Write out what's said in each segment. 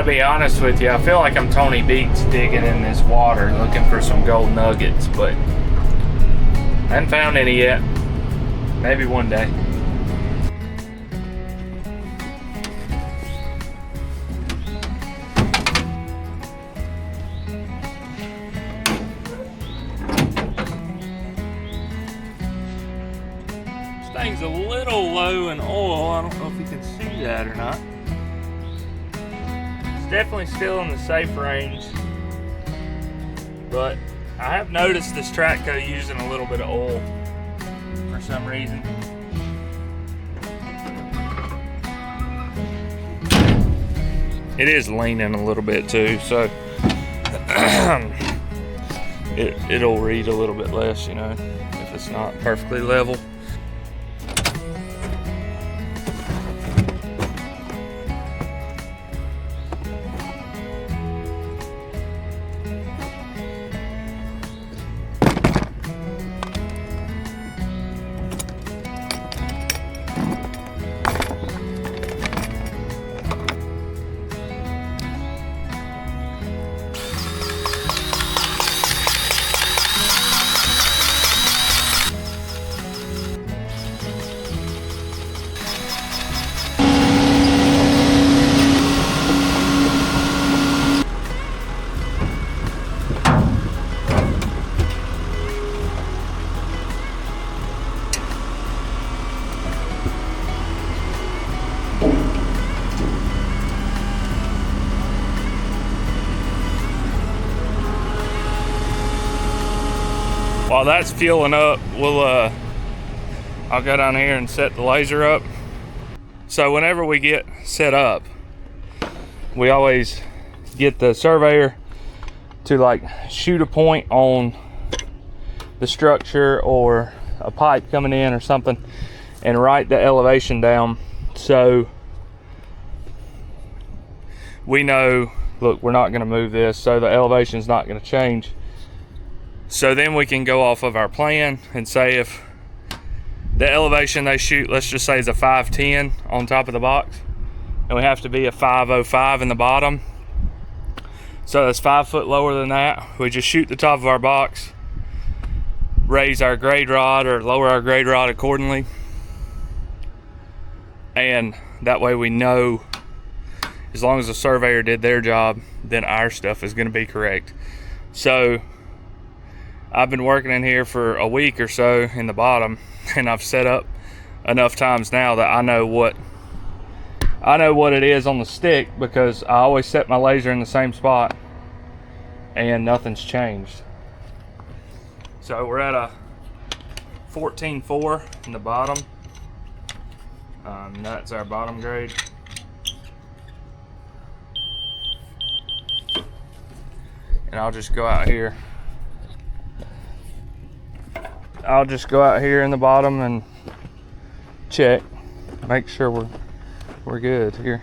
gotta be honest with you, I feel like I'm Tony Beats digging in this water looking for some gold nuggets, but I haven't found any yet. Maybe one day. This thing's a little low in oil. I don't know if you can see that or not. It's definitely still in the safe range, but I have noticed this Tratco using a little bit of oil for some reason. It is leaning a little bit too, so it'll read a little bit less, you know, if it's not perfectly level. While that's fueling up, I'll go down here and set the laser up. So whenever we get set up, we always get the surveyor to like shoot a point on the structure or a pipe coming in or something and write the elevation down, so we know, look, we're not going to move this, so the elevation is not going to change. So then we can go off of our plan and say if the elevation they shoot, let's just say, is a 510 on top of the box, and we have to be a 505 in the bottom, so that's 5 foot lower than that. We just shoot the top of our box, raise our grade rod or lower our grade rod accordingly, and that way we know, as long as the surveyor did their job, then our stuff is going to be correct. So I've been working in here for a week or so in the bottom, and I've set up enough times now that I know what it is on the stick, because I always set my laser in the same spot and nothing's changed. So we're at a 14.4 in the bottom. That's our bottom grade. And I'll just go out here in the bottom and check, make sure we're good here.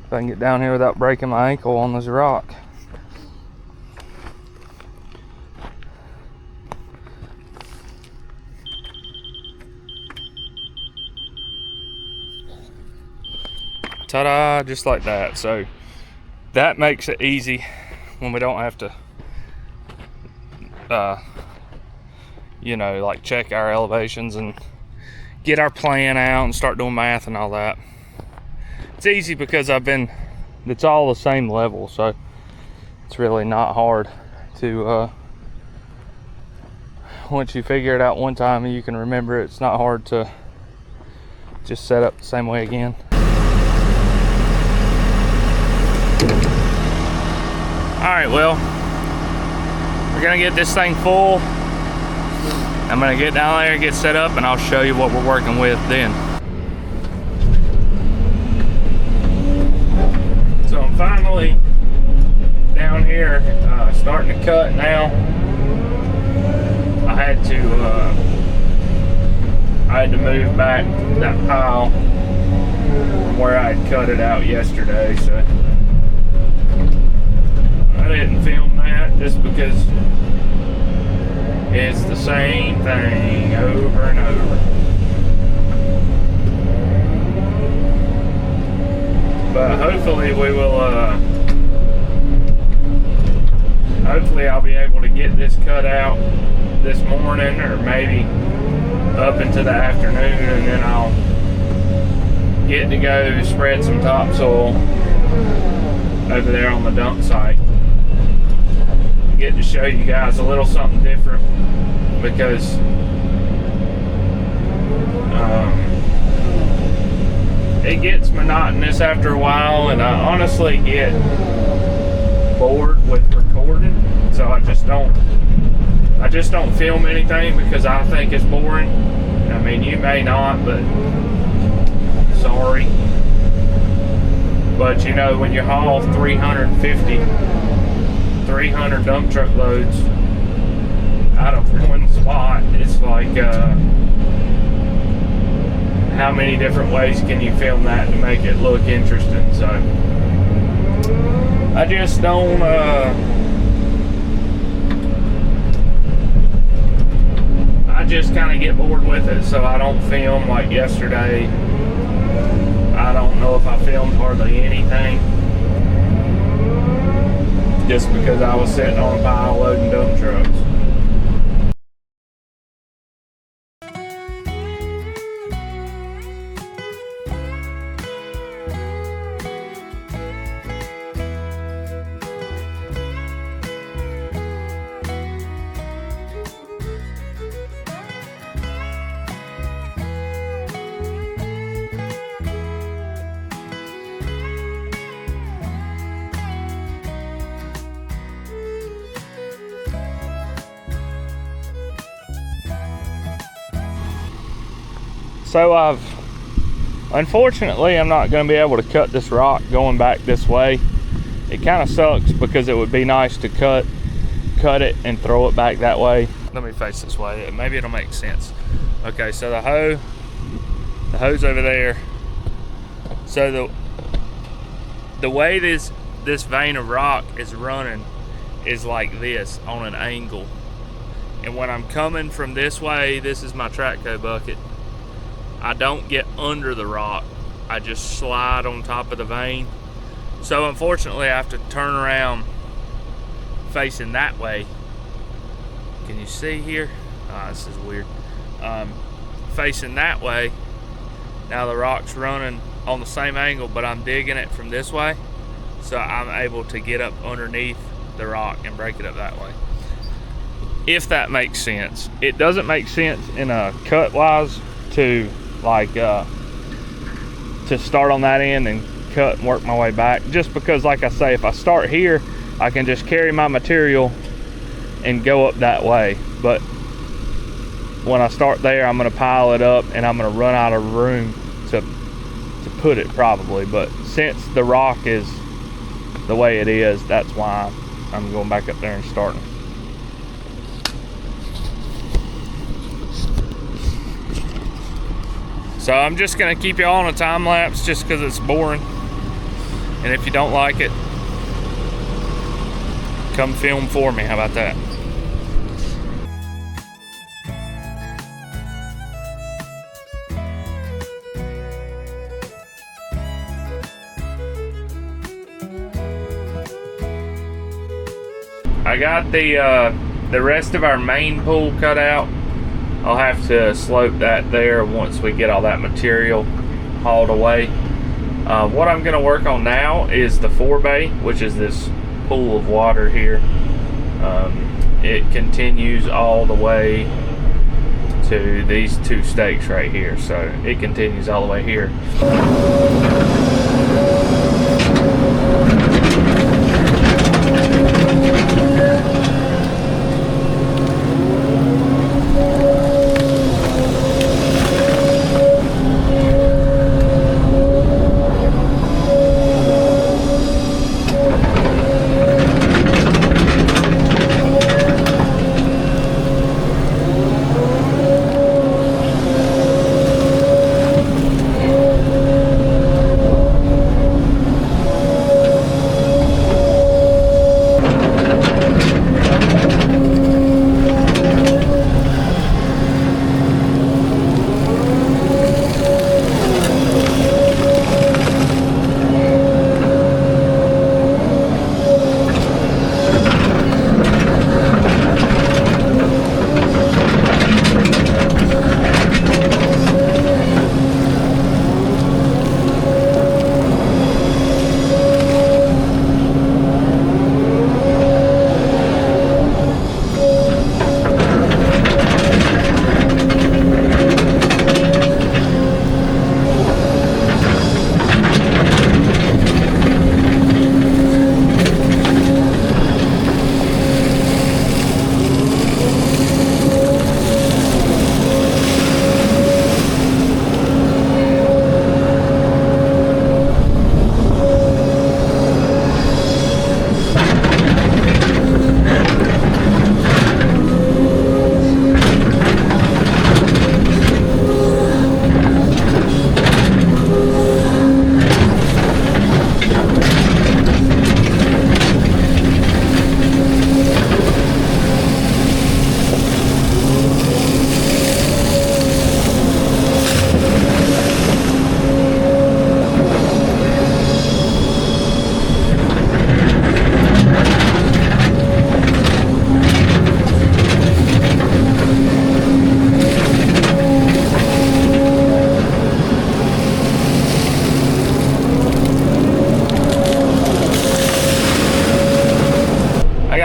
If I can get down here without breaking my ankle on this rock. Ta-da, just like that. So that makes it easy when we don't have to you know, like check our elevations and get our plan out and start doing math and all that. It's easy because it's all the same level, so it's really not hard to, once you figure it out one time and you can remember it, it's not hard to just set up the same way again. All right, well, we're gonna get this thing full. I'm gonna get down there, get set up, and I'll show you what we're working with then. So I'm finally down here, starting to cut now. I had to move back that pile from where I had cut it out yesterday, so I didn't film that just because it's the same thing over and over. But hopefully we will this cut out this morning, or maybe up into the afternoon, and then I'll get to go spread some topsoil over there on the dump site. Get to show you guys a little something different, because it gets monotonous after a while, and I honestly get bored with recording, so I just don't film anything because I think it's boring. I mean, you may not, but sorry. But you know, when you haul 300 dump truck loads out of one spot, it's like how many different ways can you film that to make it look interesting? So I just don't I just kind of get bored with it, so I don't film. Like yesterday, I don't know if I filmed hardly anything, just because I was sitting on a pile loading dump trucks. So unfortunately, I'm not going to be able to cut this rock going back this way. It kind of sucks because it would be nice to cut it and throw it back that way. Let me face this way, maybe it'll make sense. Okay, so the hoe's over there. So the way this vein of rock is running is like this, on an angle. And when I'm coming from this way, this is my Trackco bucket, I don't get under the rock, I just slide on top of the vein. So unfortunately, I have to turn around facing that way. Can you see here? Oh, this is weird. Facing that way. Now the rock's running on the same angle, but I'm digging it from this way, so I'm able to get up underneath the rock and break it up that way. If that makes sense. It doesn't make sense in a cut wise to like to start on that end and cut and work my way back, just because, like I say, if I start here, I can just carry my material and go up that way. But when I start there, I'm going to pile it up and I'm going to run out of room to put it probably. But since the rock is the way it is, that's why I'm going back up there and starting. So I'm just gonna keep you all on a time lapse just because it's boring. And if you don't like it, come film for me. How about that? I got the rest of our main pool cut out. I'll have to slope that there once we get all that material hauled away. What I'm going to work on now is the forebay, which is this pool of water here. It continues all the way to these two stakes right here, so it continues all the way here.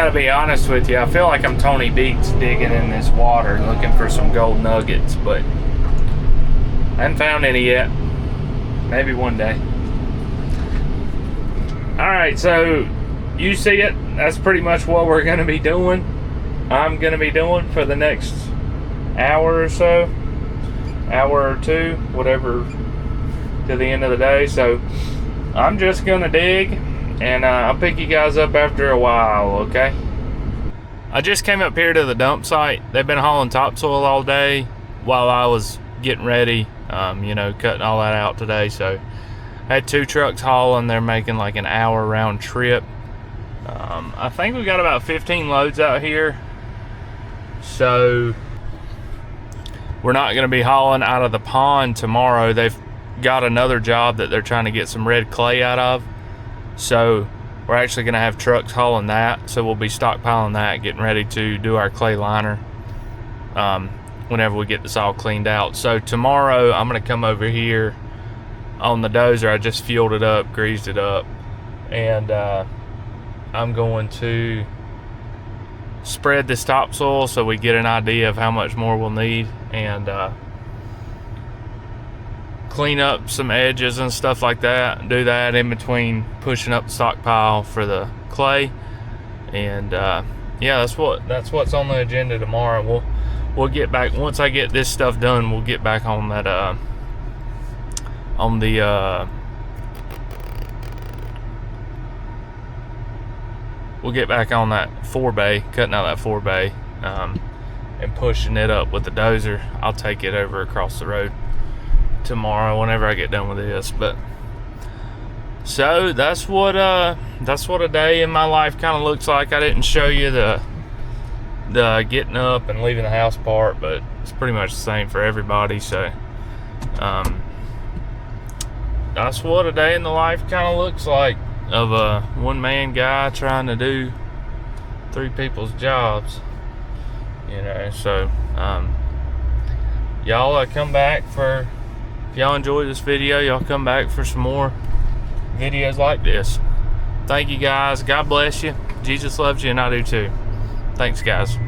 gotta be honest with you, I feel like I'm Tony Beats digging in this water looking for some gold nuggets, but I haven't found any yet. Maybe one day. Alright, so you see it. That's pretty much what we're gonna be doing. I'm gonna be doing for the next hour or so. Hour or two, whatever, to the end of the day. So I'm just gonna dig, and I'll pick you guys up after a while, okay? I just came up here to the dump site. They've been hauling topsoil all day while I was getting ready, you know, cutting all that out today. So I had 2 trucks hauling. They're making like an hour round trip. I think we got about 15 loads out here. So we're not going to be hauling out of the pond tomorrow. They've got another job that they're trying to get some red clay out of. So we're actually going to have trucks hauling that. So we'll be stockpiling that, getting ready to do our clay liner whenever we get this all cleaned out. So tomorrow I'm going to come over here on the dozer. I just fueled it up, greased it up, and I'm going to spread this topsoil so we get an idea of how much more we'll need, and clean up some edges and stuff like that, and do that in between pushing up the stockpile for the clay. And yeah, that's what's on the agenda tomorrow. We'll get back once I get this stuff done. We'll get back on that we'll get back on that 4-bay, cutting out that 4-bay, and pushing it up with the dozer. I'll take it over across the road tomorrow whenever I get done with this. But so that's what a day in my life kind of looks like. I didn't show you the getting up and leaving the house part, but it's pretty much the same for everybody. So that's what a day in the life kind of looks like of a one-man guy trying to do 3 people's jobs, you know. So y'all come back for, if y'all enjoy this video, y'all come back for some more videos like this. Thank you guys. God bless you. Jesus loves you, and I do too. Thanks, guys.